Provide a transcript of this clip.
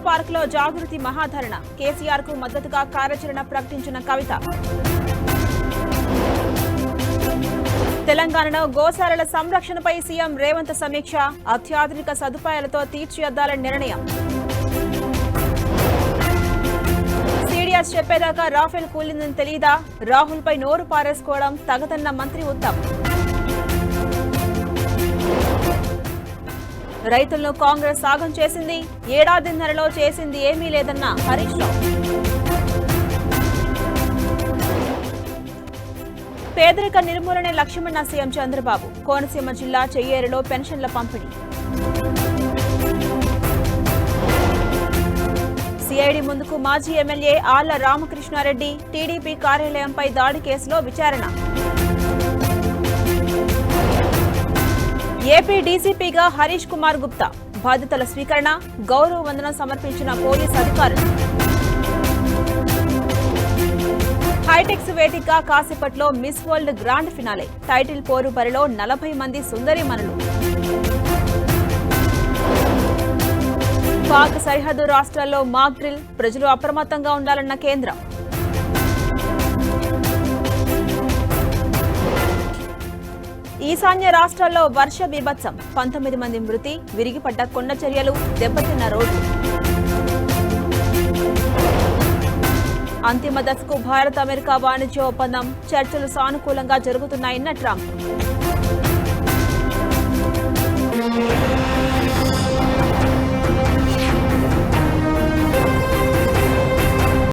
Park లో జాగృతి మహాధరణ కేసీఆర్ కు మద్దతుగా కార్యాచరణ ప్రకటించిన కవిత. తెలంగాణలో గోశాలల సంరక్షణపై సీఎం రేవంత్ సమీక్ష అత్యాధునిక సదుపాయాలతో తీర్చిదిద్దాలని నిర్ణయం. సీడీఎస్ చెప్పేదాకా రాఫెల్ కూలిందని తెలీదా? రాహుల్ పై నోరు పారేసుకోవడం తగదన్న మంత్రి ఉత్తమ్. రైతులను కాంగ్రెస్ సాగం చేసింది, ఏడాదిన్నరలో చేసింది ఏమీ లేదన్న హరీష్ రావు. పేదరిక నిర్మూలనే లక్ష్యమన్న సీఎం చంద్రబాబు. కోనసీమ జిల్లా చెయ్యేరులో పెన్షన్ల పంపిణీ. సిఐడి ముందుకు మాజీ ఎమ్మెల్యే ఆళ్ల రామకృష్ణారెడ్డి. టీడీపీ కార్యాలయంపై దాడి కేసులో విచారణ. ఏపీ డీసీపీగా హరీష్ కుమార్ గుప్తా బాధ్యతల స్వీకరణ, గౌరవ వందనం సమర్పించిన పోలీస్ అధికారులు. హైటెక్స్ వేదికగా కాసేపట్లో miss world grand finale. Title పోరు బరిలో 40 మంది సుందరీమణులు. పాక్ సరిహద్దు రాష్ట్రాల్లో మాక్ డ్రిల్, ప్రజలు అప్రమత్తంగా ఉండాలన్న కేంద్రం. ఈశాన్య రాష్ట్రాల్లో వర్ష బీభత్సం, 19 మంది మృతి, విరిగిపడ్డ కొండ చర్యలు, దెబ్బతిన్న రోడ్లు. అంతిమ దశకు భారత్ అమెరికా వాణిజ్య ఒప్పందం, చర్చలు సానుకూలంగా జరుగుతున్నాయన్న ట్రంప్.